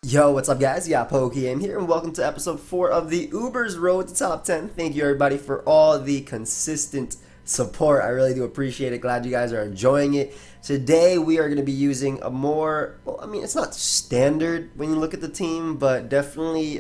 Yo, what's up guys? Yeah, PokeaimMD here and welcome to episode 4 of the Uber's Road to Top 10. Thank you everybody for all the consistent support. I really do appreciate it. Glad you guys are enjoying it. Today we are going to be using a more, it's not standard when you look at the team, but definitely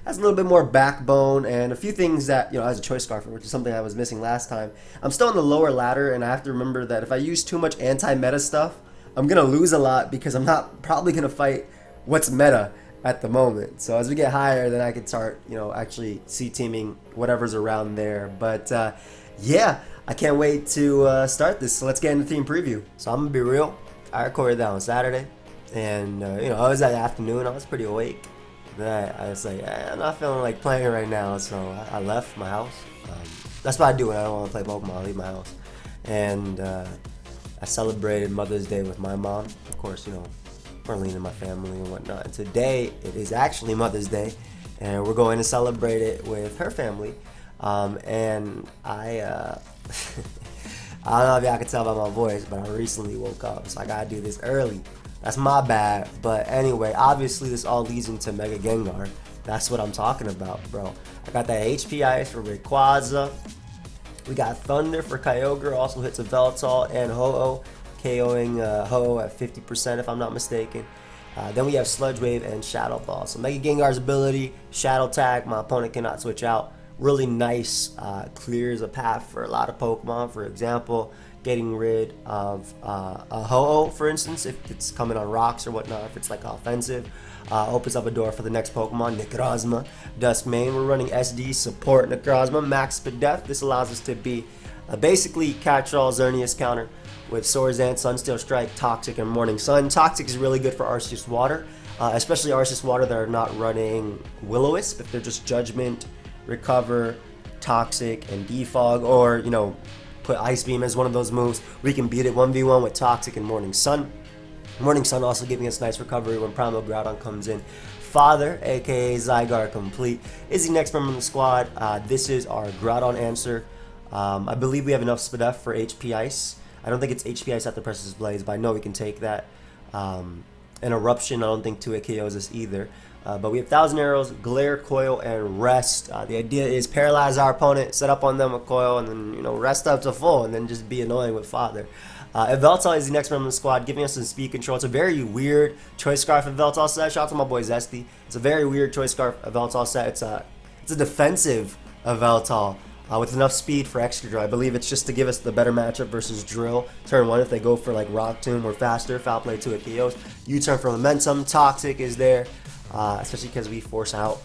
has a little bit more backbone and a few things that, as a choice scarfer, which is something I was missing last time. I'm still on the lower ladder and I have to remember that if I use too much anti-meta stuff, I'm going to lose a lot because I'm not probably going to fight what's meta at the moment. So as we get higher, then I can start, actually C-teaming whatever's around there. But yeah, I can't wait to start this. So let's get into team preview. So I'm gonna be real. I recorded that on Saturday, and I was that afternoon. I was pretty awake. Then I was like, I'm not feeling like playing right now, so I left my house. That's what I do when I don't want to play Pokemon. I leave my house, and I celebrated Mother's Day with my mom. Of course, Marlene and my family and whatnot. And today it is actually Mother's Day, and we're going to celebrate it with her family. And I don't know if y'all can tell by my voice, but I recently woke up, so I gotta do this early. That's my bad. But anyway, obviously this all leads into Mega Gengar. That's what I'm talking about, bro. I got that HP Ice for Rayquaza. We got Thunder for Kyogre, also hits a Veltal and Ho-Oh, KOing Ho-Oh at 50% if I'm not mistaken. Then we have Sludge Wave and Shadow Ball. So Mega Gengar's ability, Shadow Tag, my opponent cannot switch out. Really nice, clears a path for a lot of Pokemon. For example, getting rid of a Ho-Oh, for instance, if it's coming on rocks or whatnot, if it's like offensive. Opens up a door for the next Pokemon, Necrozma, Duskmane. We're running SD, support Necrozma, max Spadef. This allows us to be basically catch-all Xerneas counter with Swordsdance, Sunsteel Strike, Toxic, and Morning Sun. Toxic is really good for Arceus Water, especially Arceus Water that are not running Will-O-Wisp. If they're just Judgment, Recover, Toxic, and Defog, or, put Ice Beam as one of those moves, we can beat it 1v1 with Toxic and Morning Sun. Morning Sun also giving us nice recovery when Primal Groudon comes in. Father, aka Zygarde Complete, is the next member of the squad. This is our Groudon answer. I believe we have enough Spadef for HP Ice. I don't think it's HP Ice after Precious Blaze, but I know we can take that. And Eruption, I don't think 2-hit KOs us either. But we have Thousand Arrows, Glare, Coil, and Rest. The idea is paralyze our opponent, set up on them a Coil, and then rest up to full, and then just be annoying with Father. Veltal is the next member of the squad, giving us some speed control. It's a very weird Choice Scarf Veltal set. Shout out to my boy Zesty. It's a very weird Choice Scarf Veltal set. It's a defensive Veltal. With enough speed for Excadrill. I believe it's just to give us the better matchup versus Drill. Turn 1, if they go for like Rock Tomb or faster, Foul Play 2 at KOs. U-turn for Momentum. Toxic is there, especially because we force out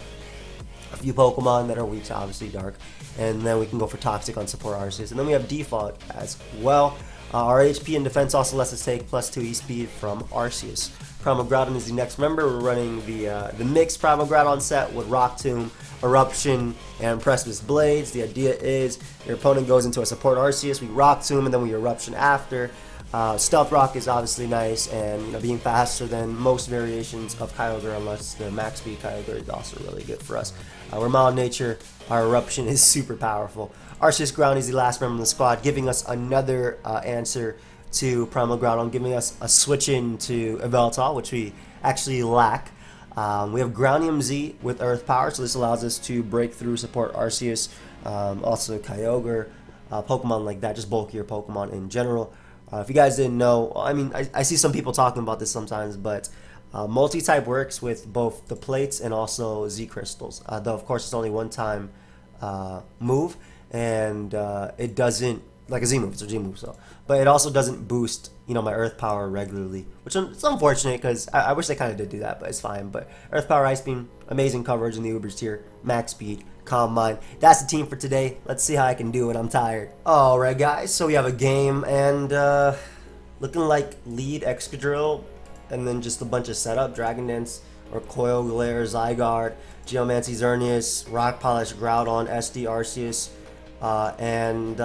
a few Pokemon that are weak to obviously Dark. And then we can go for Toxic on support Arceus. And then we have Defog as well. Our HP and defense also lets us take plus 2 E-speed from Arceus. Primal Groudon is the next member. We're running the mixed Primal Groudon set with Rock Tomb, Eruption, and Precipice Blades. The idea is your opponent goes into a support Arceus, we Rock Tomb, and then we Eruption after. Stealth Rock is obviously nice, and being faster than most variations of Kyogre, unless the max speed Kyogre, is also really good for us. We're mild nature. Our Eruption is super powerful. Arceus Ground is the last member of the squad, giving us another answer to Primal Groudon, giving us a switch into Veltal, which we actually lack. We have Groundium Z with Earth Power, so this allows us to break through, support Arceus, also Kyogre, Pokemon like that, just bulkier Pokemon in general. If you guys didn't know, I see some people talking about this sometimes, but multi-type works with both the plates and also Z crystals. Though of course it's only one time move, and it doesn't, like a Z move, it's a G move, so. But it also doesn't boost, my Earth Power regularly, which it's unfortunate because I wish they kind of did do that, but it's fine. But Earth Power, Ice Beam, amazing coverage in the Ubers tier, max speed, calm mind. That's the team for today. Let's see how I can do it. I'm tired. All right, guys. So we have a game, and looking like lead Excadrill, and then just a bunch of setup: Dragon Dance or Coil, Glare, Zygarde, Geomancy, Xerneas, Rock Polish, Groudon, SD, Arceus, and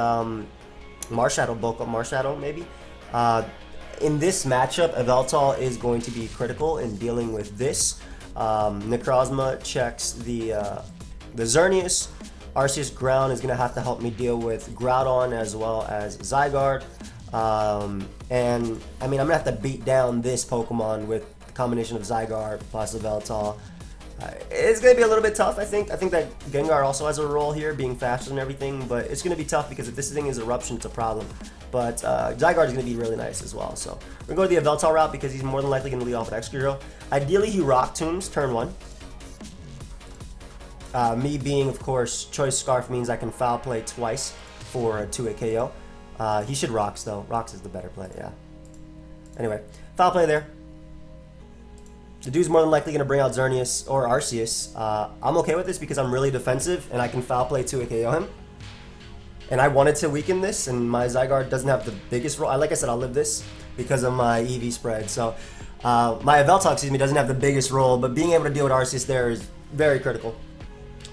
Marshadow, bulk up Marshadow maybe. In this matchup, Veltal is going to be critical in dealing with this. Necrozma checks the Xerneas, Arceus Ground is going to have to help me deal with Groudon as well as Zygarde. And I mean, I'm going to have to beat down this Pokemon with the combination of Zygarde plus Yveltal. It's going to be a little bit tough, I think. I think that Gengar also has a role here, being faster and everything, but it's going to be tough because if this thing is Eruption, it's a problem. But Zygarde is going to be really nice as well. So we're going to go to the Yveltal route because he's more than likely going to lead off with Excadrill. Ideally, he Rock Tombs turn 1. Me being, of course, Choice Scarf means I can Foul Play twice for a 2-hit KO. He should Rocks, though. Rocks is the better play, yeah. Anyway, Foul Play there. The dude's more than likely going to bring out Xerneas or Arceus. I'm okay with this because I'm really defensive and I can Foul Play 2-hit KO him. And I wanted to weaken this, and my Zygarde doesn't have the biggest role. Like I said, I'll live this because of my EV spread. So my Yveltal, excuse me, doesn't have the biggest role, but being able to deal with Arceus there is very critical.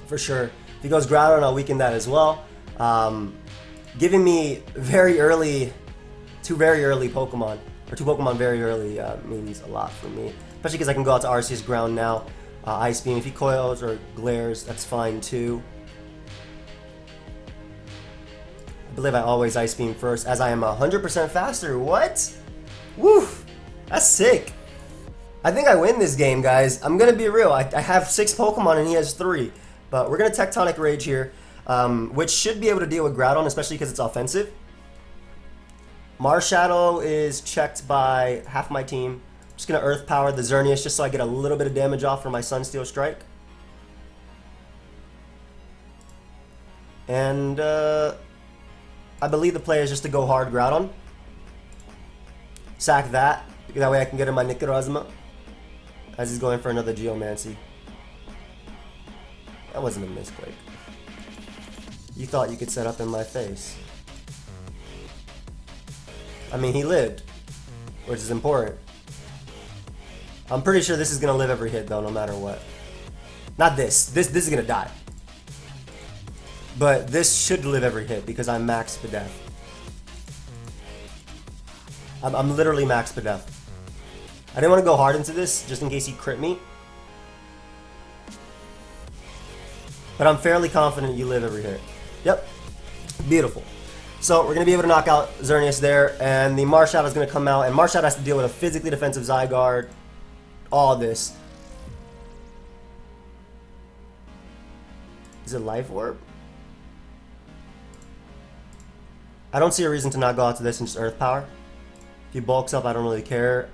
For sure. If he goes Groudon, I'll weaken that as well. Giving me very early, two Pokemon very early means a lot for me. Especially because I can go out to Arceus Ground now. Ice Beam, if he coils or glares, that's fine too. I believe I always Ice Beam first, as I am 100% faster. What? Woo! That's sick. I think I win this game, guys. I'm going to be real. I have 6 Pokemon and he has 3. But we're going to Tectonic Rage here, which should be able to deal with Groudon, especially because it's offensive. Marshadow is checked by half my team. I'm just going to Earth Power the Xerneas just so I get a little bit of damage off for my Sunsteel Strike. And I believe the play is just to go hard Groudon. Sack that. That way I can get in my Necrozma as he's going for another Geomancy. That wasn't a misclick. You thought you could set up in my face. I mean, he lived, which is important. I'm pretty sure this is going to live every hit, though, no matter what. Not this. This is going to die. But this should live every hit because I'm max Spadef. I'm literally max Spadef. I didn't want to go hard into this just in case he crit me. But I'm fairly confident you live every hit. Yep. Beautiful. So we're going to be able to knock out Xerneas there, and the Marshadow is going to come out, and Marshadow has to deal with a physically defensive Zygarde. All this. Is it Life Orb? I don't see a reason to not go out to this and just Earth Power. If he bulks up, I don't really care.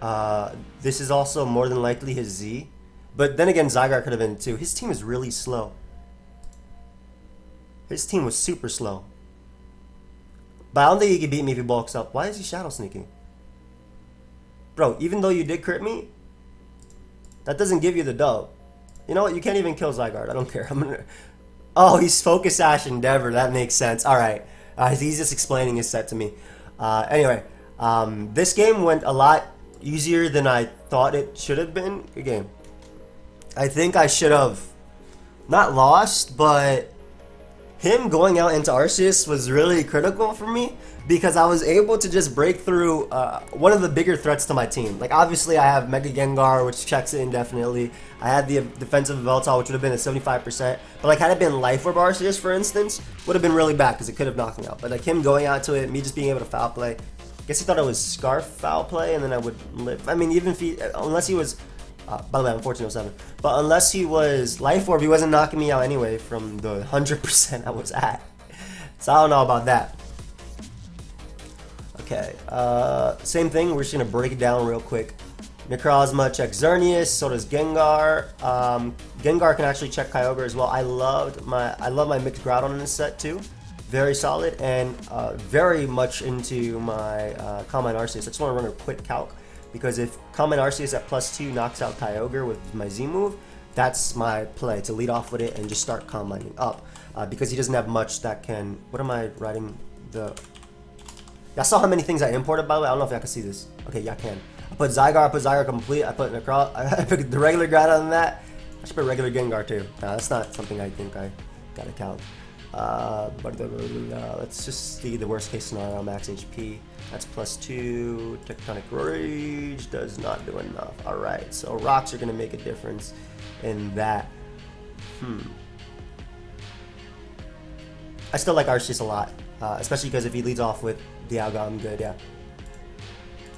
This is also more than likely his Z. But then again, Zygarde could have been too. His team is really slow. His team was super slow. But I don't think he can beat me if he bulks up. Why is he Shadow Sneaking? Bro, even though you did crit me, that doesn't give you the dub. You know what? You can't even kill Zygarde. I don't care. I'm gonna... Oh, he's Focus Sash Endeavor. That makes sense. Alright. He's just explaining his set to me. Anyway, this game went a lot easier than I thought it should have been. Good game. I think I should have not lost, but him going out into Arceus was really critical for me because I was able to just break through one of the bigger threats to my team. Like, obviously, I have Mega Gengar, which checks it indefinitely. I had the defensive Yveltal, which would have been at 75%. But, like, had it been Life Orb Arceus, for instance, would have been really bad because it could have knocked me out. But, like, him going out to it, me just being able to foul play. I guess he thought it was Scarf foul play, and then I would live. I mean, even if he, unless he was... by the way, I'm 1407. But unless he was Life Orb, he wasn't knocking me out anyway from the 100% I was at. So I don't know about that. Okay, same thing. We're just gonna break it down real quick. Necrozma checks Xerneas, so does Gengar. Gengar can actually check Kyogre as well. I love my mixed Groudon in this set too. Very solid, and very much into my Combine Arceus. I just want to run a quick calc. Because if Common Arceus at +2 knocks out Kyogre with my Z move, that's my play, to lead off with it and just start combining up. Because he doesn't have much that can... What am I writing? I saw how many things I imported, by the way. I don't know if y'all can see this. Okay, y'all can. I put Zygarde complete. I put I put the regular Groudon on that. I should put regular Gengar too. That's not something I think I gotta count. Let's just see the worst case scenario. Max HP. That's +2. Tectonic Rage does not do enough. Alright, so rocks are going to make a difference in that. I still like Arceus a lot, especially because if he leads off with Dialga, I'm good, yeah.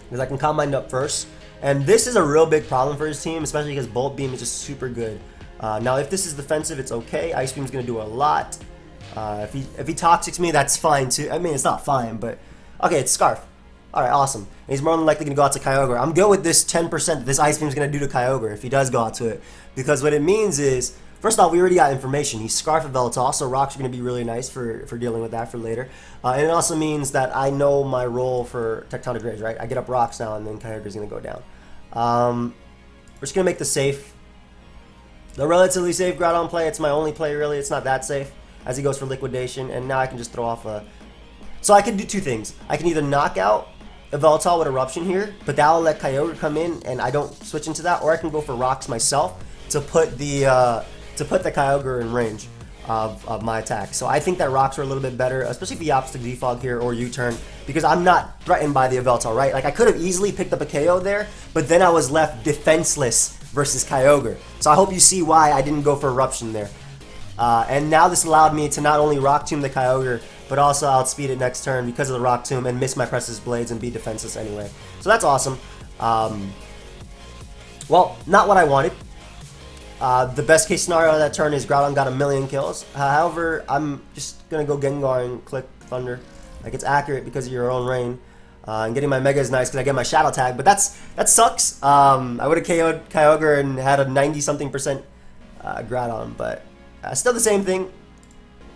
Because I can Combine up first. And this is a real big problem for his team, especially because Bolt Beam is just super good. Now, if this is defensive, it's okay. Ice Beam's going to do a lot. If he Toxics me, that's fine too. I mean, it's not fine, but... Okay, it's Scarf. Alright, awesome. And he's more than likely going to go out to Kyogre. I'm good with this 10% that this Ice Beam's going to do to Kyogre if he does go out to it. Because what it means is... First off, we already got information. He's Scarf of Veltal, so Rocks are going to be really nice for dealing with that for later. And it also means that I know my role for Tectonic Rage, right? I get up Rocks now, and then Kyogre's going to go down. We're just going to make the safe. The relatively safe Groudon play. It's my only play, really. It's not that safe as he goes for Liquidation. And now I can just throw off a... So I can do two things. I can either knock out a Veltal with Eruption here, but that will let Kyogre come in, and I don't switch into that. Or I can go for Rocks myself to put the Kyogre in range of my attack. So I think that Rocks are a little bit better, especially if he opts to Defog here or U-turn, because I'm not threatened by the Yveltal, right? Like, I could have easily picked up a KO there, but then I was left defenseless versus Kyogre. So I hope you see why I didn't go for Eruption there. And now this allowed me to not only Rock Tomb the Kyogre, but also outspeed it next turn because of the Rock Tomb and miss my Precious Blades and be defenseless anyway. So that's awesome. Well, not what I wanted. The best case scenario of that turn is Groudon got a million kills. However, I'm just going to go Gengar and click Thunder. Like, it's accurate because of your own rain. And getting my Mega is nice because I get my Shadow Tag, but that sucks. I would have KO'd Kyogre and had a 90-something% Groudon, but still the same thing.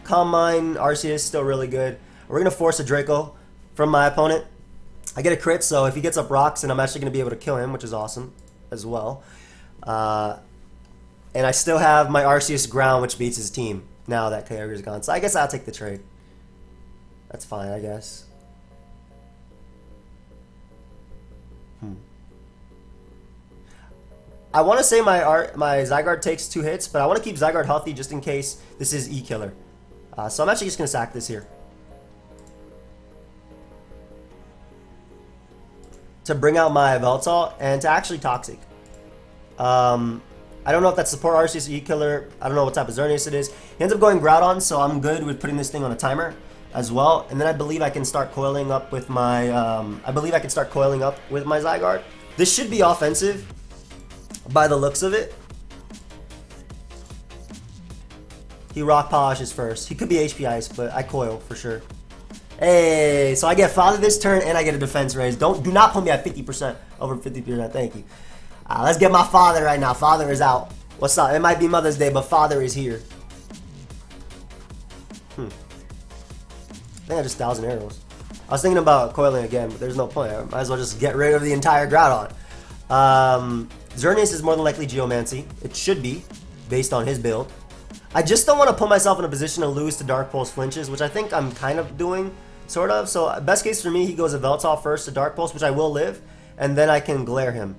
Calm Mind, Arceus, still really good. We're going to force a Draco from my opponent. I get a crit, so if he gets up Rocks, then I'm actually going to be able to kill him, which is awesome as well. And I still have my Arceus Ground, which beats his team now that Kyogre's gone. So I guess I'll take the trade. That's fine, I guess. I want to say my Zygarde takes 2 hits, but I want to keep Zygarde healthy just in case this is E-Killer. So I'm actually just going to sack this here. To bring out my Veltal and to actually Toxic. I don't know if that's support Arceus or E-Killer. I don't know what type of Xerneas it is. He ends up going Groudon, so I'm good with putting this thing on a timer as well. And then I believe I can start coiling up with my Zygarde. This should be offensive by the looks of it. He Rock Polishes first. He could be HP Ice, but I coil for sure. Hey, so I get Father this turn and I get a defense raise. Do not put me at 50%, over 50%. Thank you. Let's get my Father right now. Father is out. What's up? It might be Mother's Day, but Father is here. I think I just 1,000 arrows. I was thinking about coiling again, but there's no point. I might as well just get rid of the entire Groudon. Xerneas is more than likely Geomancy. It should be, based on his build. I just don't want to put myself in a position to lose to Dark Pulse flinches, which I think I'm kind of doing, sort of. So best case for me, he goes a Veltal first to Dark Pulse, which I will live, and then I can Glare him.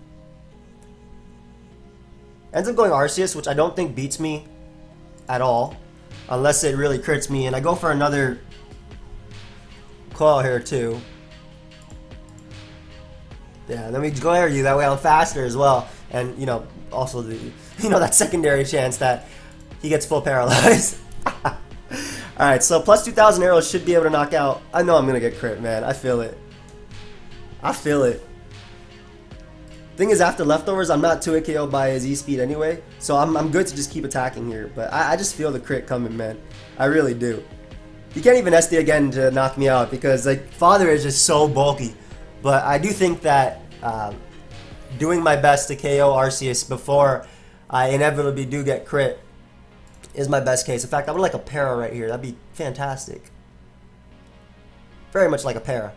Ends up going Arceus, which I don't think beats me at all, unless it really crits me, and I go for another Coil here too. Yeah, then we glare you, that way I'm faster as well. And, you know, also the, that secondary chance that he gets full paralyzed. Alright, so plus 2,000 arrows should be able to knock out. I know I'm going to get crit, man. I feel it. I feel it. Thing is, after leftovers, I'm not 2 KO by his E-speed anyway. So I'm good to just keep attacking here. But I just feel the crit coming, man. I really do. You can't even SD again to knock me out because, like, Father is just so bulky. But I do think that doing my best to KO Arceus before I inevitably do get crit is my best case. In fact, I would like a para right here. That'd be fantastic. Very much like a para.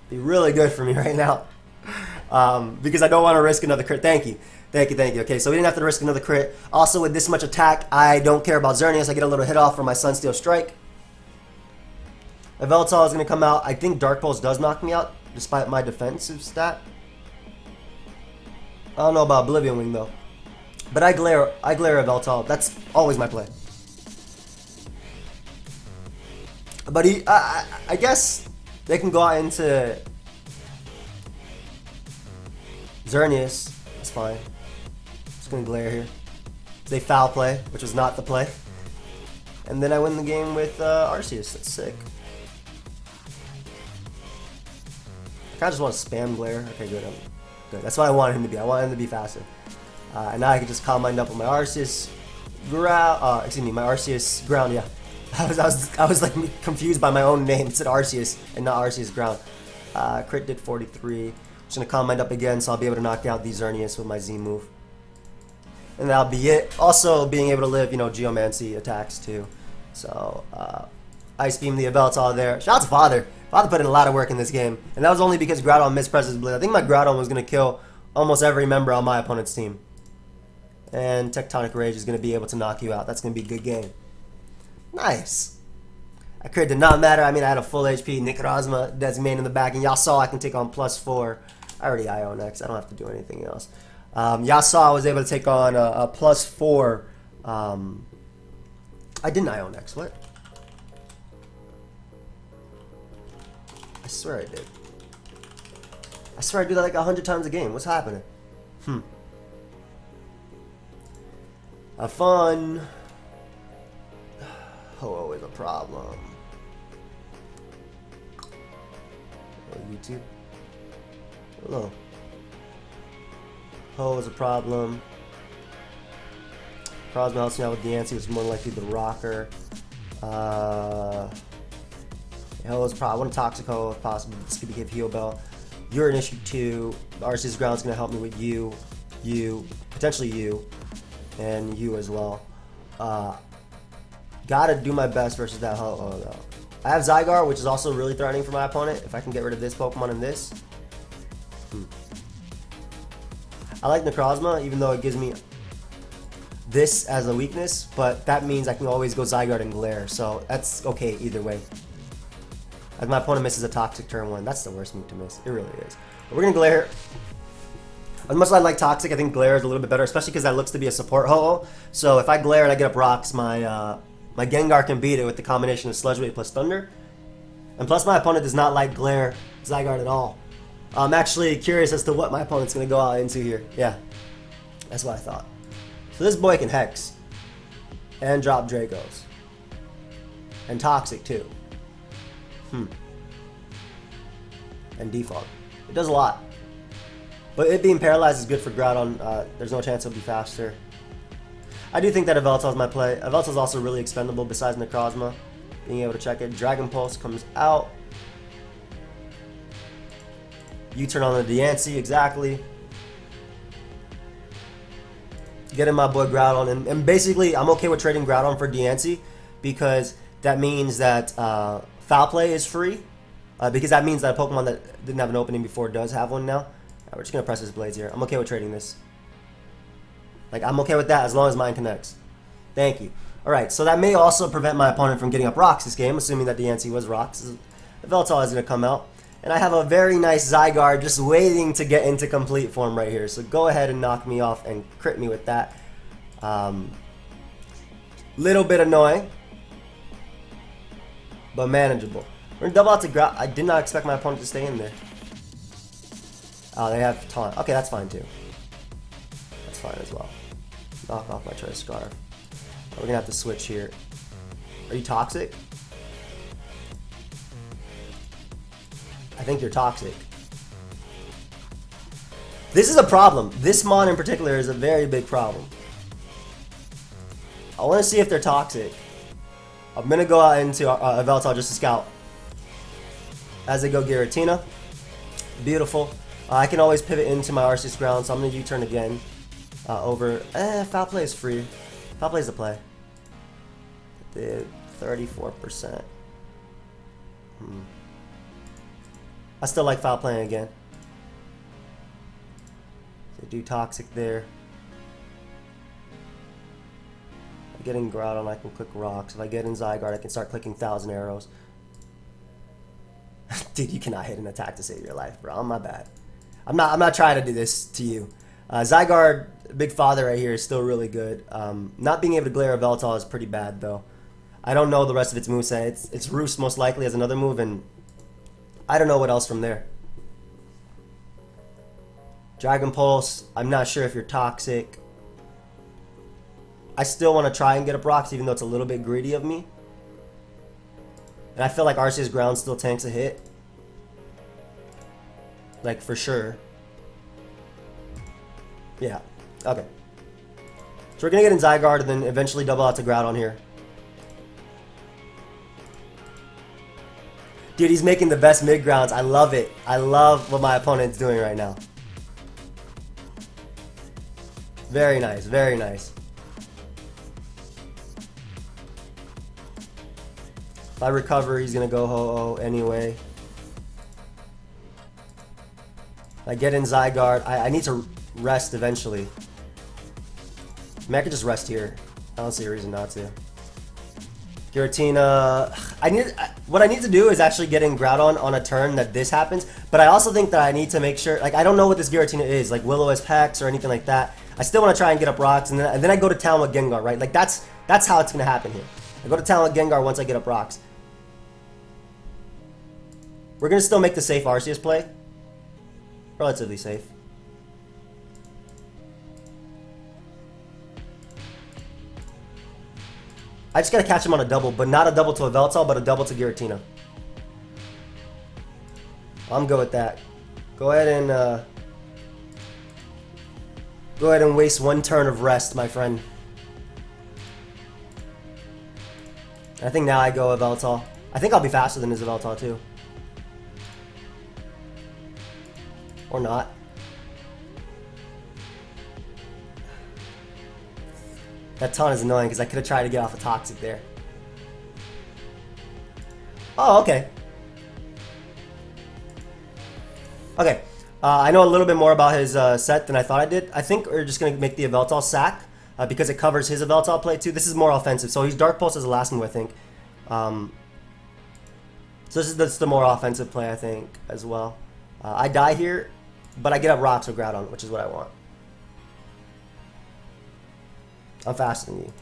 Be really good for me right now. Because I don't want to risk another crit. Thank you. Thank you, thank you. Okay, so we didn't have to risk another crit. Also, with this much attack, I don't care about Xerneas. I get a little hit off from my Sunsteel Strike. Veltal is going to come out. I think Dark Pulse does knock me out, despite my defensive stat. I don't know about Oblivion Wing, though. But I glare a Veltal. That's always my play. But I guess they can go out into Xerneas. That's fine. Just going to glare here. They foul play, which was not the play. And then I win the game with Arceus. That's sick. I kind of just want to spam Glare. Okay, good. Good. That's what I want him to be. I want him to be faster. And now I can just calm mind up with my Arceus ground. Excuse me, my Arceus ground. Yeah, I was like confused by my own name. It said Arceus and not Arceus ground. Crit did 43. Just gonna calm mind up again, so I'll be able to knock out the Xerneas with my Z move. And that'll be it. Also, being able to live, Geomancy attacks too. So, Ice Beam the Yveltal there. Shout out to Father. Father put in a lot of work in this game. And that was only because Groudon mispressed his blade. I think my Groudon was going to kill almost every member on my opponent's team. And Tectonic Rage is going to be able to knock you out. That's going to be a good game. Nice. That crit did not matter. I mean, I had a full HP Necrozma designated in the back. And y'all saw I can take on +4. I already IO next. I don't have to do anything else. Y'all saw I was able to take on a +4. I didn't IO next. What? I swear I did. I swear I do that like 100 times a game. What's happening? Have fun. Oh, is a problem. Oh, YouTube. Hello. Oh, is a problem. Crosby helps me out with Diancie, which is more likely the rocker. Ho is a problem. I want a Toxic Ho if possible. This could be give Heal Bell. You're an issue too. Arceus Ground is going to help me with you, potentially you, and you as well. Gotta do my best versus that Ho. Oh no. I have Zygarde, which is also really threatening for my opponent. If I can get rid of this Pokemon and this. I like Necrozma, even though it gives me this as a weakness, but that means I can always go Zygarde and Glare, so that's okay either way. As my opponent misses a Toxic turn 1, that's the worst move to miss. It really is. But we're gonna Glare. As much as I like Toxic, I think Glare is a little bit better, especially because that looks to be a support Ho-Oh. So if I Glare and I get up rocks, my Gengar can beat it with the combination of Sludge Wave plus Thunder. And plus my opponent does not like Glare Zygarde at all. I'm actually curious as to what my opponent's going to go out into here. Yeah, that's what I thought. So this boy can Hex. And drop Dracos. And Toxic too. And Defog. It does a lot. But it being paralyzed is good for Groudon. There's no chance it'll be faster. I do think that Yveltal is my play. Yveltal is also really expendable besides Necrozma. Being able to check it. Dragon Pulse comes out. U-turn on the Diancie, exactly. Getting my boy Groudon, and basically I'm okay with trading Groudon for Diancie because that means that Foul Play is free. Because that means that a Pokemon that didn't have an opening before does have one now. We're just gonna press his blades here. I'm okay with trading this. Like, I'm okay with that as long as mine connects. Thank you. Alright, so that may also prevent my opponent from getting up rocks this game, assuming that Diancie was rocks. Yveltal is gonna come out. And I have a very nice Zygarde just waiting to get into complete form right here. So go ahead and knock me off and crit me with that. Little bit annoying, but manageable. We're going to double out to Groudon. I did not expect my opponent to stay in there. Oh, they have Taunt. Okay, that's fine too. That's fine as well. Knock off my Choice Scarf. We're going to have to switch here. Are you Toxic? I think you're Toxic. This is a problem. This Mon in particular is a very big problem. I want to see if they're Toxic. I'm going to go out into Yveltal just to scout. As they go Giratina. Beautiful. I can always pivot into my Arceus Ground, so I'm going to U-turn again. Over. Foul Play is free. Foul Play is a play. Did 34%. I still like Foul Playing again. So do Toxic there. If I get in Groudon, I can click Rocks. If I get in Zygarde, I can start clicking 1,000 Arrows. Dude, you cannot hit an attack to save your life, bro. My bad. I'm not trying to do this to you. Zygarde, Big Father right here is still really good. Not being able to Glare Yveltal is pretty bad though. I don't know the rest of its moveset. It's Roost most likely as another move, and I don't know what else from there. Dragon Pulse, I'm not sure if you're Toxic. I still want to try and get a Brox, even though it's a little bit greedy of me. And I feel like Arceus ground still tanks a hit. Like, for sure. Yeah. Okay. So we're going to get in Zygarde and then eventually double out to Groudon here. Dude, he's making the best mid-grounds. I love it. I love what my opponent's doing right now. Very nice. Very nice. If I recover, he's going to go Ho-Oh anyway. I get in Zygarde. I need to rest eventually. I mean, I could just rest here. I don't see a reason not to. Giratina. What I need to do is actually get in Groudon on a turn that this happens. But I also think that I need to make sure, like, I don't know what this Giratina is, like Will-O-Wisp Hex or anything like that. I still want to try and get up rocks, and then I go to town with Gengar, right? Like, that's how it's going to happen here. I go to town with Gengar once I get up rocks. We're going to still make the safe Arceus play. Relatively safe. I just gotta catch him on a double, but not a double to a Veltal, but a double to Giratina. I'm good with that. Go ahead and waste one turn of rest, my friend. I think now I go a Veltal. I think I'll be faster than his Veltal too. Or not. That ton is annoying because I could have tried to get off a Toxic there. Oh, okay. Okay. I know a little bit more about his set than I thought I did. I think we're just going to make the Yveltal sack because it covers his Yveltal play too. This is more offensive. So he's Dark Pulse as the last move, I think. So this is the more offensive play, I think, as well. I die here, but I get up rocks with Groudon, which is what I want. I'm faster than you.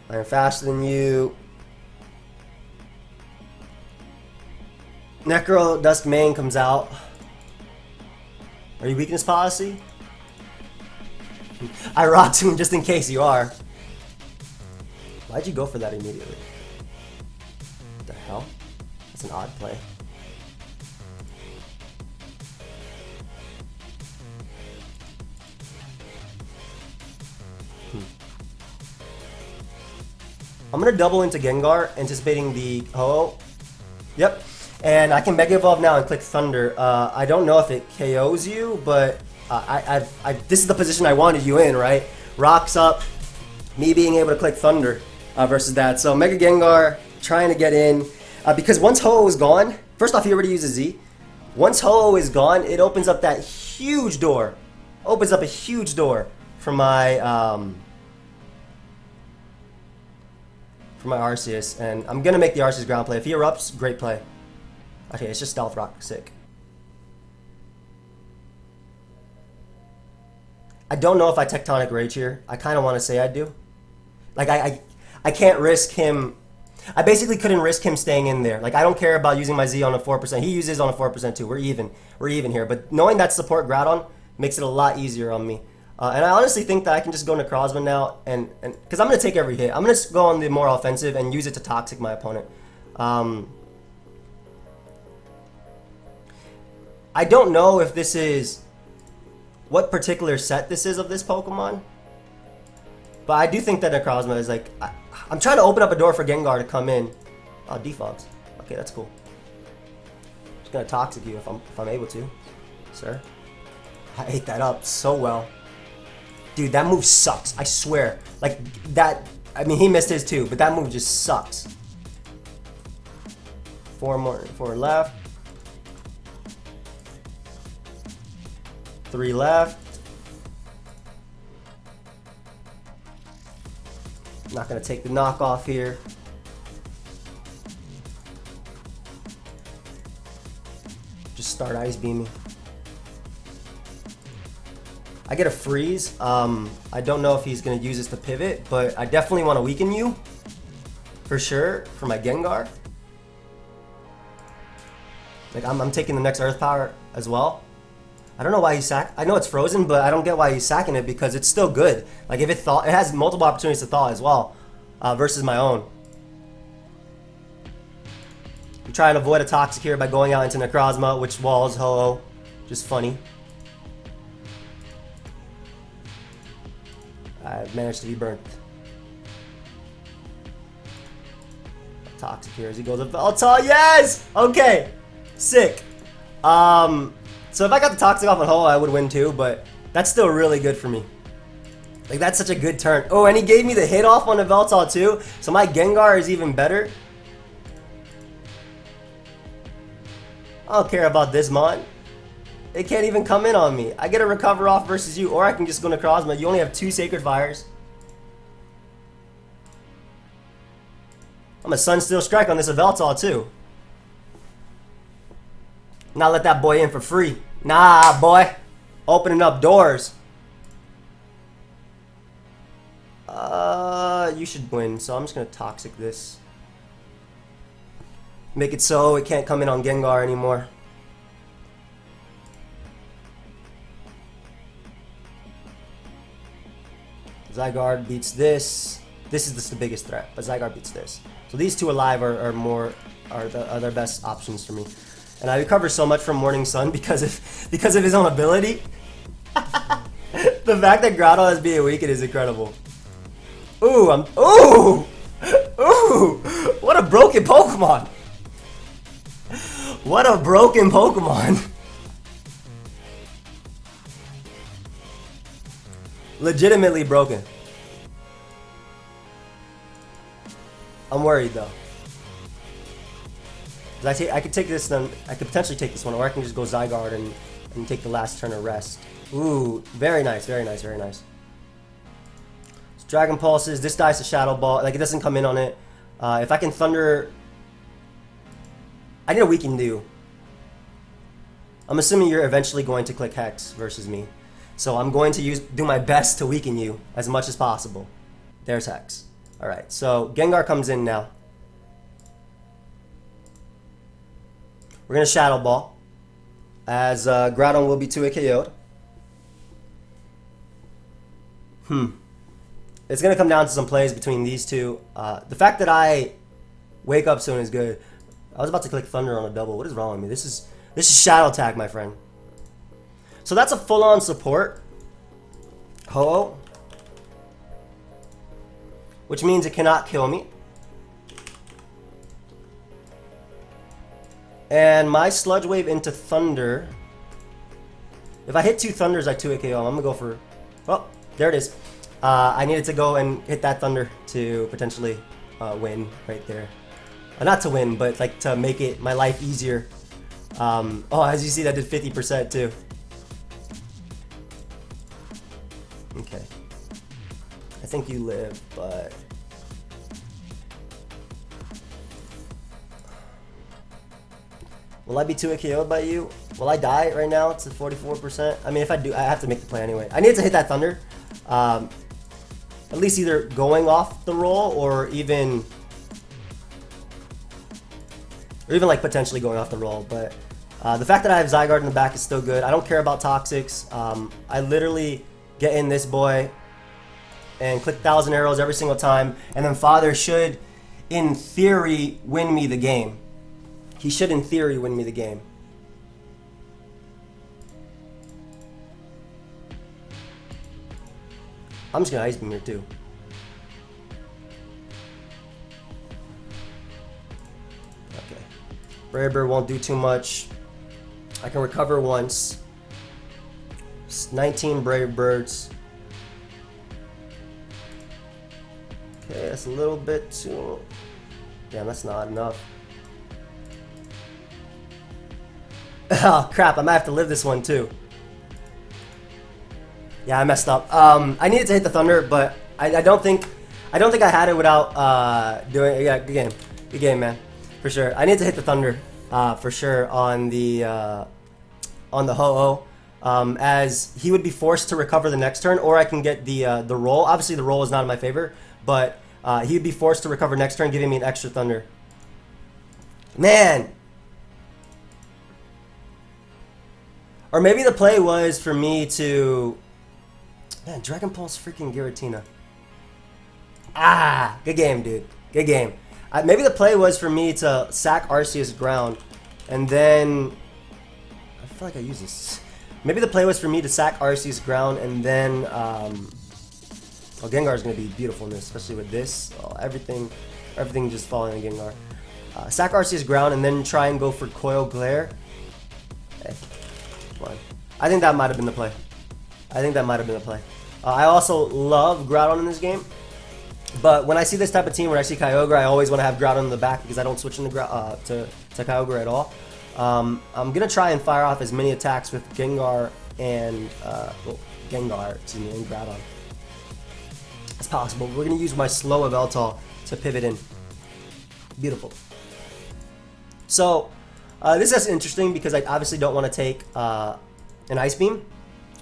I am faster than you. Necro Dusk Mane comes out. Are you weakness policy? I rocked him just in case you are. Why'd you go for that immediately? What the hell? That's an odd play. I'm going to double into Gengar, anticipating the Ho-Oh. Yep. And I can Mega Evolve now and click Thunder. I don't know if it KOs you, but this is the position I wanted you in, right? Rocks up, me being able to click Thunder versus that. So Mega Gengar trying to get in. Because once Ho-Oh is gone, first off, he already uses Z. Once Ho-Oh is gone, it opens up that huge door. Opens up a huge door for my Arceus, and I'm gonna make the Arceus ground play. If he erupts, great play. Okay, it's just Stealth Rock, sick. I don't know if I Tectonic Rage here. I kind of want to say I do. Like I can't risk him. I basically couldn't risk him staying in there. Like I don't care about using my Z on a 4%. He uses on a 4% too. We're even. We're even here. But knowing that support Groudon makes it a lot easier on me. And I honestly think that I can just go Necrozma now, and because I'm going to take every hit. I'm going to go on the more offensive and use it to Toxic my opponent. I don't know if this is, what particular set this is of this Pokemon, but I do think that Necrozma is like, I'm trying to open up a door for Gengar to come in. Oh, Defogs. Okay, that's cool. Just going to Toxic you if I'm able to, sir. I ate that up so well. Dude, that move sucks. I swear. Like, that... I mean, he missed his too, but that move just sucks. Four left. 3 left. Not gonna take the knockoff here. Just start Ice Beaming. I get a freeze. I don't know if he's going to use this to pivot, but I definitely want to weaken you. For sure, for my Gengar. Like, I'm taking the next Earth Power as well. I don't know why he's sack. I know it's frozen, but I don't get why he's sacking it because it's still good. Like if it thaw, it has multiple opportunities to thaw as well, versus my own. I'm trying to avoid a toxic here by going out into Necrozma, which walls Ho-Oh. Just funny. I've managed to be burnt. Toxic here as he goes up. Veltal, yes! Okay, sick. So if I got the Toxic off on Ho, I would win too, but that's still really good for me. Like, that's such a good turn. Oh, and he gave me the hit off on the Veltal too, so my Gengar is even better. I don't care about this mon. It can't even come in on me. I get a recover off versus you, or I can just go Necrozma. You only have 2 Sacred Fires. I'm a Sunsteel Strike on this Veltal too. Not let that boy in for free. Nah, boy. Opening up doors. You should win, so I'm just gonna Toxic this. Make it so it can't come in on Gengar anymore. Zygarde beats this. This is the biggest threat, but Zygarde beats this. So these two alive are their best options for me. And I recover so much from Morning Sun because of his own ability. The fact that Grotto has being weakened is incredible. Ooh, ooh! What a broken Pokemon! What a broken Pokemon! Legitimately broken. I'm worried though. I could take this, then I could potentially take this one, or I can just go Zygarde and take the last turn of rest. Ooh, very nice, very nice, very nice. So Dragon Pulses. This dies to Shadow Ball. Like, it doesn't come in on it. If I can Thunder, I need a Weaken Do. I'm assuming you're eventually going to click Hex versus me, so I'm going to do my best to weaken you as much as possible. There's Hex. All right, so Gengar comes in now. We're going to Shadow Ball, as Groudon will be 2-hit KO'd. It's going to come down to some plays between these two. The fact that I wake up soon is good. I was about to click Thunder on a double. What is wrong with me? This is Shadow Attack, my friend. So that's a full-on support. Ho-Oh. Which means it cannot kill me. And my Sludge Wave into Thunder. If I hit 2 Thunders, I 2-hit KO. I'm going to go for... Oh, there it is. I needed to go and hit that Thunder to potentially win right there. Not to win, but like to make it my life easier. Oh, as you see, that did 50% too. Okay. I think you live, but... Will I be 2-hit KO'd by you? Will I die right now? It's at 44%. I mean, if I do, I have to make the play anyway. I need to hit that Thunder. At least either going off the roll or even like potentially going off the roll. But the fact that I have Zygarde in the back is still good. I don't care about Toxics. I literally get in this boy and click 1,000 arrows every single time. And then Father should, in theory, win me the game. He should, in theory, win me the game. I'm just gonna Ice Beam here too. Okay. Brave Bird won't do too much. I can recover once. It's 19 Brave Birds. Okay, that's a little bit too... Damn, that's not enough. Oh crap, I might have to live this one too. Yeah, I messed up. I needed to hit the Thunder, but I don't think I had it without doing... Yeah, good game, man, for sure. I need to hit the Thunder for sure on the Ho-Oh, as he would be forced to recover the next turn, or I can get the roll. Obviously, the roll is not in my favor, but he would be forced to recover next turn, giving me an extra Thunder. Man. Or maybe the play was for me to... Man, Dragon Pulse freaking Giratina. Ah, good game, dude. Good game. Maybe the play was for me to sack Arceus ground, and then... I feel like I use this. Maybe the play was for me to sack Arceus ground, and then... Oh, Gengar's going to be beautiful in this, especially with this. Oh, everything just falling on Gengar. Sack Arceus ground, and then try and go for Coil Glare. Hey, come on. I think that might have been the play. I also love Groudon in this game. But when I see this type of team where I see Kyogre, I always want to have Groudon in the back because I don't switch into to Kyogre at all. I'm going to try and fire off as many attacks with Gengar and and Groudon as possible. We're going to use my slow Yveltal to pivot in. Beautiful. So, this is interesting because I obviously don't want to take an Ice Beam,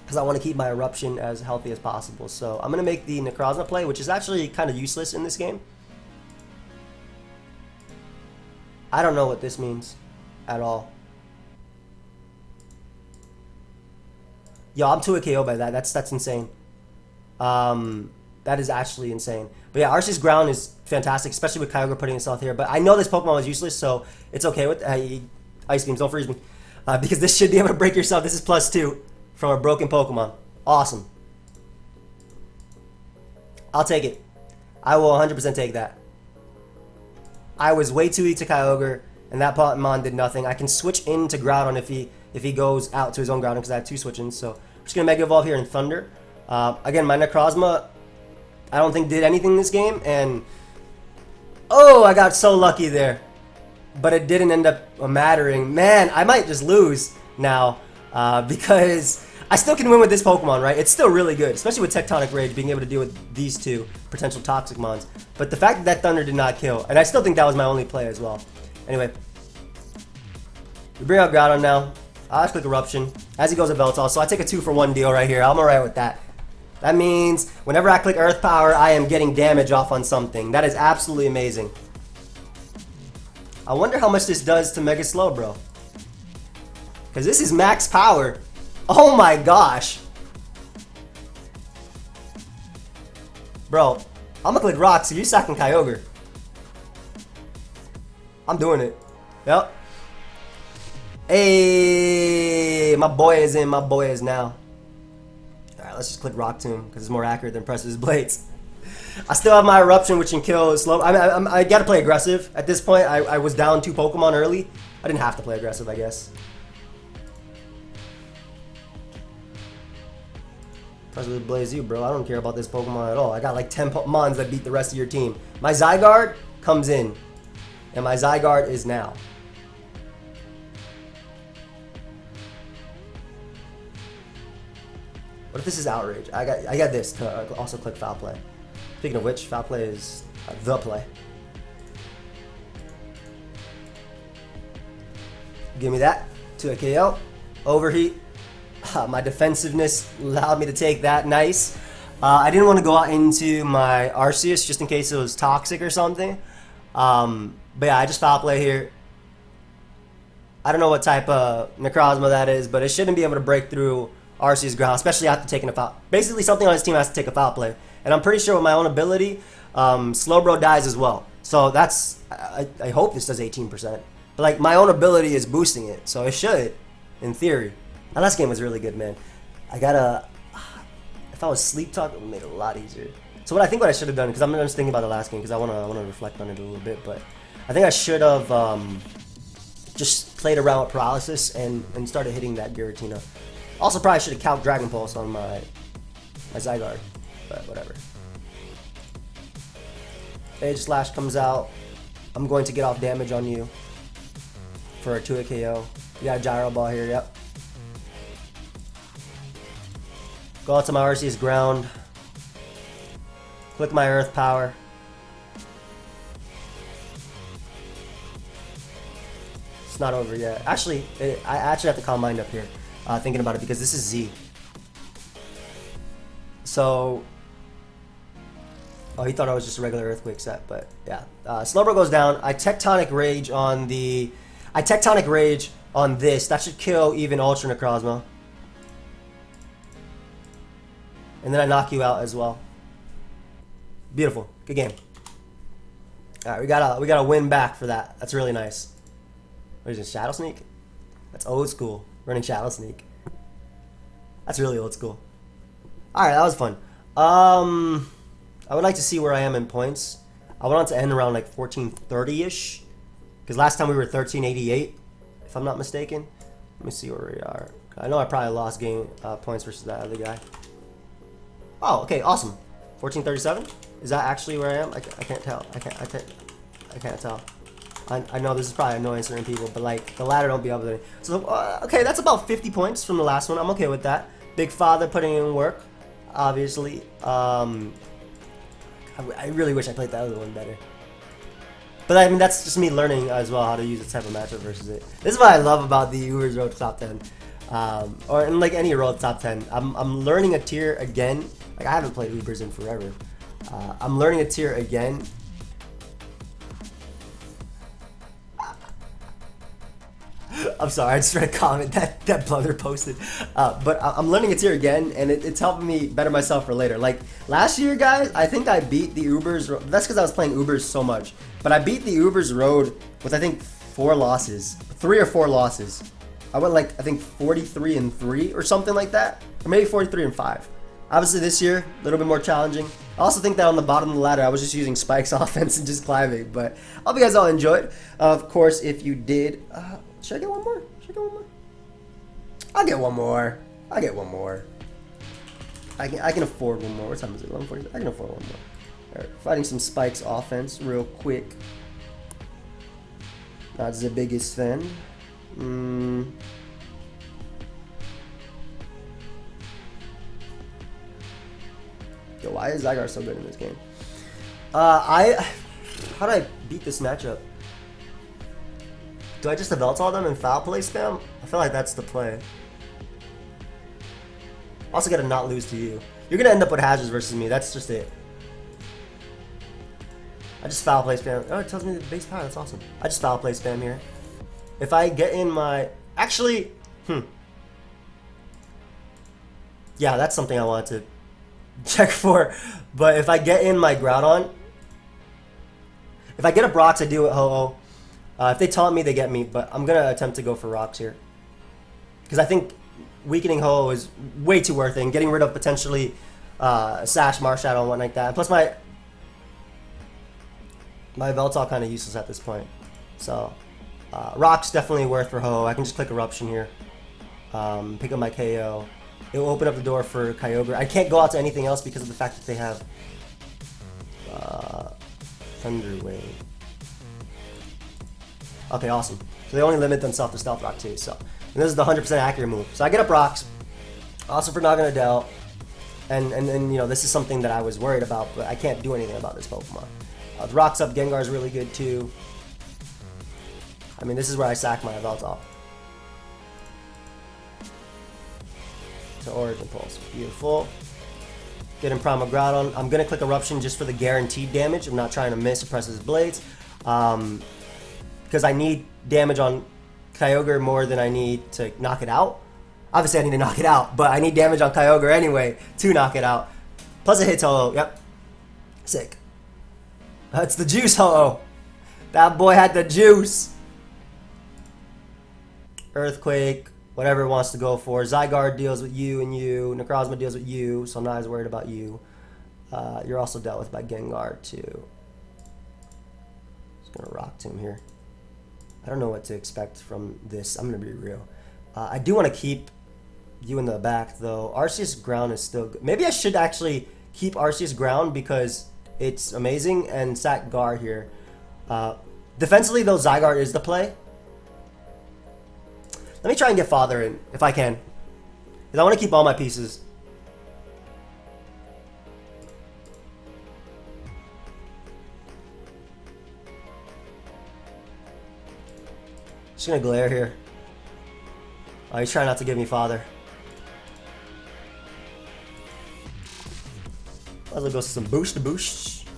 because I want to keep my Eruption as healthy as possible. So I'm going to make the Necrozma play, which is actually kind of useless in this game. I don't know what this means at all. Yo, I'm 2 KO by that. That's insane. That is actually insane. But yeah, Arceus Ground is fantastic, especially with Kyogre putting itself here. But I know this Pokemon was useless, so it's okay with Ice Beams. Don't freeze me. Because this should be able to break yourself. This is +2 from a broken Pokemon. Awesome. I'll take it. I will 100% take that. I was way too weak to Kyogre, and that Pokemon did nothing. I can switch into Groudon if he goes out to his own Groudon, because I have 2 switch-ins. So I'm just going to Mega Evolve here in Thunder. Again, my Necrozma, I don't think did anything in this game, and... Oh, I got so lucky there. But it didn't end up mattering. Man, I might just lose now, because I still can win with this Pokemon, right? It's still really good, especially with Tectonic Rage, being able to deal with these 2 potential Toxic Mons. But the fact that that Thunder did not kill, and I still think that was my only play as well. Anyway, we bring out Groudon now. I'll just click Eruption as he goes Yveltal, so I take a 2-for-1 deal right here. I'm alright with that. That means whenever I click Earth Power, I am getting damage off on something. That is absolutely amazing. I wonder how much this does to Mega Slowbro. Because this is max power. Oh my gosh. Bro, I'm gonna click Rock, so you're sacking Kyogre. I'm doing it. Yep. Hey, my boy is in, my boy is now. Alright, let's just click Rock Tomb, because it's more accurate than Press His Blades. I still have my Eruption, which can kill slow. I gotta play aggressive. At this point, I was down 2 Pokemon early. I didn't have to play aggressive, I guess. Possibly Blaze you, bro. I don't care about this Pokemon at all. I got like 10 Mons that beat the rest of your team. My Zygarde comes in. And my Zygarde is now. What if this is Outrage? I got this to also click Foul Play. Speaking of which, Foul Play is the play. Give me that. To a KO. Overheat. My defensiveness allowed me to take that. Nice. I didn't want to go out into my Arceus just in case it was toxic or something. But yeah, I just Foul Play here. I don't know what type of Necrozma that is, but it shouldn't be able to break through Arceus ground, especially after taking a foul. Basically, something on his team has to take a Foul Play. And I'm pretty sure with my own ability, Slowbro dies as well. So that's, I hope this does 18%. But like, my own ability is boosting it, so it should, in theory. That last game was really good, man. I gotta, if I was Sleep Talk, it would make it a lot easier. So what I should have done, because I'm just thinking about the last game, because I wanna reflect on it a little bit, but I think I should have just played around with Paralysis and started hitting that Giratina. Also, probably should have calced Dragon Pulse on my Zygarde, but whatever. Edge Slash comes out. I'm going to get off damage on you for a 2-hit KO. You got a Gyro Ball here, yep. Go out to my Arceus ground. Click my Earth Power. It's not over yet. Actually, I actually have to calm mind up here, thinking about it, because this is Z. So, oh, he thought I was just a regular Earthquake set, but yeah. Slowbro goes down. I Tectonic Rage on the. I Tectonic Rage on this. That should kill even Ultra Necrozma. and then I knock you out as well. Beautiful. Good game. All right, we got a win back for that. That's really nice. What is it, Shadow Sneak? That's old school. Running Shadow Sneak. That's really old school. All right, that was fun. I would like to see where I am in points. I went on to end around like 1430-ish, because last time we were 1388, if I'm not mistaken. Let me see where we are. I know I probably lost game points versus that other guy. Oh, okay, awesome. 1437. Is that actually where I am? I can't tell. I can't tell. I know this is probably annoying certain people, but like the ladder don't be up there. So okay, that's about 50 points from the last one. I'm okay with that. Big Father putting in work, obviously. I really wish I played the other one better. But I mean, that's just me learning as well how to use this type of matchup versus it. This is what I love about the Uber's Road Top 10, or in like any Road Top 10. I'm learning a tier again. Like I haven't played Ubers in forever. I'm learning a tier again. I'm sorry, I just read a comment that Bluther posted. But I'm learning a tier again, and it's helping me better myself for later. Like last year, guys, I think I beat the Ubers. That's because I was playing Ubers so much. But I beat the Ubers Road with I think 4 losses, 3 or 4 losses. I went like I think 43-3 or something like that, or maybe 43-5. Obviously this year, a little bit more challenging. I also think that on the bottom of the ladder, I was just using Spike's offense and just climbing. But I hope you guys all enjoyed. Of course, if you did, should I get one more? Should I get one more? I'll get one more. I'll get one more. I can afford one more. What time is it? 11:40. I can afford one more. All right, fighting some Spike's offense real quick. Not the biggest fan. Yo, why is Zygarde so good in this game? How do I beat this matchup? Do I just Yveltal them and foul play spam? I feel like that's the play. Also gotta not lose to you. You're gonna end up with Hazards versus me, that's just it. I just foul play spam. Oh, it tells me the base power, that's awesome. I just foul play spam here. If I get in my... Actually, yeah, that's something I wanted to check for. But if I get in my Groudon... If I get a Brox, I do it Ho-Oh. If they taunt me, they get me, but I'm going to attempt to go for rocks here. Because I think weakening Ho-Oh is way too worth it, and getting rid of potentially Sash, Marshadow, and whatnot like that. And plus my Yveltal kind of useless at this point. So, rocks definitely worth for Ho-Oh. I can just click Eruption here. Pick up my KO. It will open up the door for Kyogre. I can't go out to anything else because of the fact that they have Thunder Wave. Okay, awesome. So they only limit themselves to Stealth Rock too. So, and this is the 100% accurate move. So I get up rocks. Also for Naga Nadell. And you know, this is something that I was worried about, but I can't do anything about this Pokemon. The rocks up Gengar is really good too. I mean, this is where I sack my Yveltal. To Origin Pulse. Beautiful. Getting Primal Groudon. I'm going to click Eruption just for the guaranteed damage. I'm not trying to miss or press his blades. Because I need damage on Kyogre more than I need to knock it out. Obviously, I need to knock it out, but I need damage on Kyogre anyway to knock it out. Plus it hits Ho-Oh. Yep. Sick. That's the juice, Ho-Oh. That boy had the juice. Earthquake. Whatever it wants to go for. Zygarde deals with you and you. Necrozma deals with you, so I'm not as worried about you. You're also dealt with by Gengar, too. Just going to Rock Tomb here. I don't know what to expect from this. I'm going to be real. I do want to keep you in the back, though. Arceus Ground is still good. Maybe I should actually keep Arceus Ground because it's amazing, and sack Gar here. Defensively, though, Zygarde is the play. Let me try and get Father in, if I can. Because I want to keep all my pieces. Just going to glare here. Oh, he's trying not to give me Father. Let's go some boost to boost.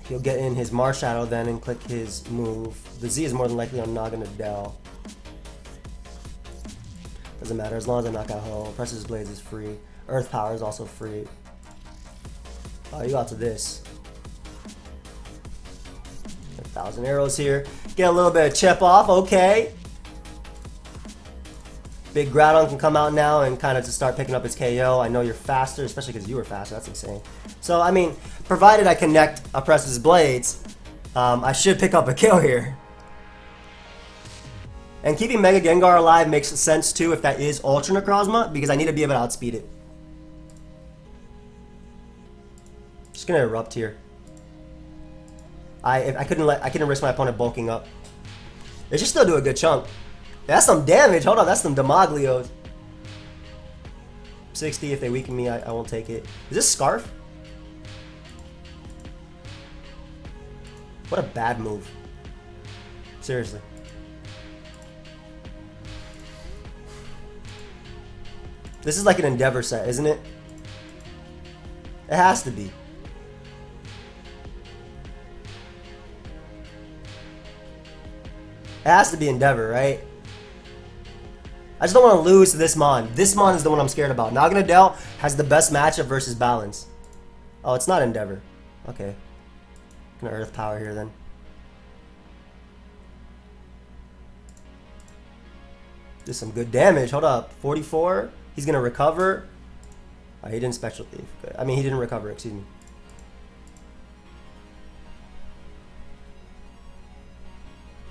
He'll get in his Marshadow then and click his move. The Z is more than likely on Naga Nadell. Doesn't matter, as long as I knock out Ho. Press his Blades is free. Earth Power is also free. Oh, you got to this. 1,000 arrows here. Get a little bit of chip off. Okay. Big Groudon can come out now and kind of just start picking up his KO. I know you're faster, especially because you were faster. That's insane. So, I mean, provided I connect Oppress's Blades, I should pick up a kill here. And keeping Mega Gengar alive makes sense too if that is Ultra Necrozma, because I need to be able to outspeed it. Just gonna erupt here. I couldn't risk my opponent bulking up. They should still do a good chunk. That's some damage. Hold on, that's some Demoglios. 60 if they weaken me, I won't take it. Is this Scarf? What a bad move. Seriously. This is like an Endeavor set, isn't it? It has to be. It has to be Endeavor, right? I just don't want to lose to this Mon. This Mon is the one I'm scared about. Naganadel has the best matchup versus Balance. Oh, it's not Endeavor. Okay. Gonna Earth Power here then. Did some good damage. Hold up. 44. He's gonna recover. Oh, he didn't Special Thief. I mean, he didn't recover, excuse me.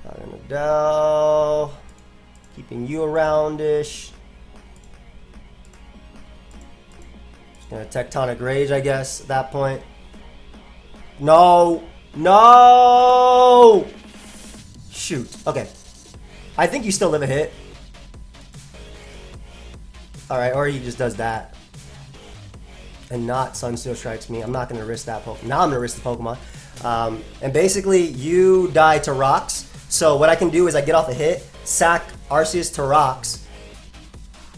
Naganadel. Keeping you around-ish. Just gonna Tectonic Rage, I guess, at that point. No! No! Shoot. Okay. I think you still live a hit. Alright, or he just does that. And not Sunsteel Strikes me. I'm not gonna risk that Pokemon. Now I'm gonna risk the Pokemon. And basically, you die to rocks. So what I can do is I get off a hit, sack Arceus to rocks,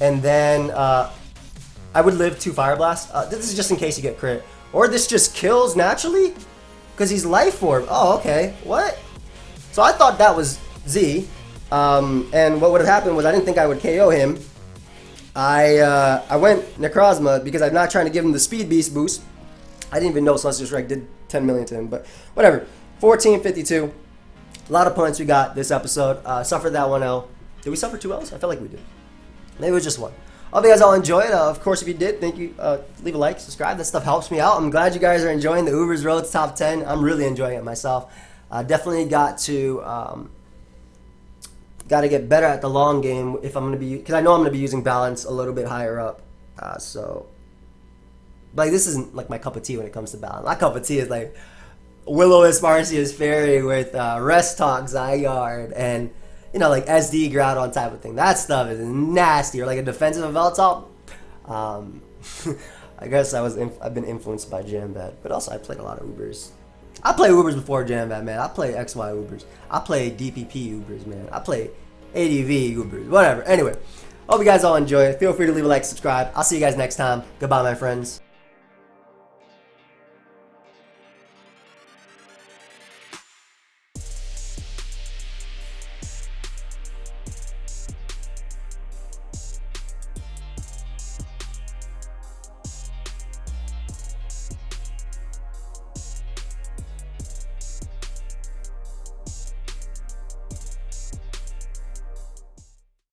and then I would live 2 Fire Blasts. This is just in case you get crit. Or this just kills naturally? Because he's Life Orb. Oh, okay. What? So I thought that was Z. And what would have happened was I didn't think I would KO him. I went Necrozma because I'm not trying to give him the Speed Beast boost. I didn't even know Sunsteel Strike did 10 million to him, but whatever. 1452. A lot of points we got this episode. Suffered that 1 L. Did we suffer 2 L's? I felt like we did. Maybe it was just 1. I hope you guys all enjoyed. Of course, if you did, thank you. Leave a like, subscribe. That stuff helps me out. I'm glad you guys are enjoying the Uber's Roads Top 10. I'm really enjoying it myself. Definitely got to get better at the long game if I'm gonna be, because I know I'm gonna be using Balance a little bit higher up. So, like, this isn't like my cup of tea when it comes to Balance. My cup of tea is like Will-O-Wisp Arceus Fairy with Rest Talk Zygarde and, you know, like SD Groudon type of thing. That stuff is nasty. Or like a defensive Veltop. I guess I've been influenced by Jambad, but also I played a lot of Ubers. I play Ubers before Jambad, man. I play XY Ubers. I play DPP Ubers, man. I play ADV Ubers, whatever. Anyway, hope you guys all enjoy it. Feel free to leave a like, subscribe. I'll see you guys next time. Goodbye, my friends.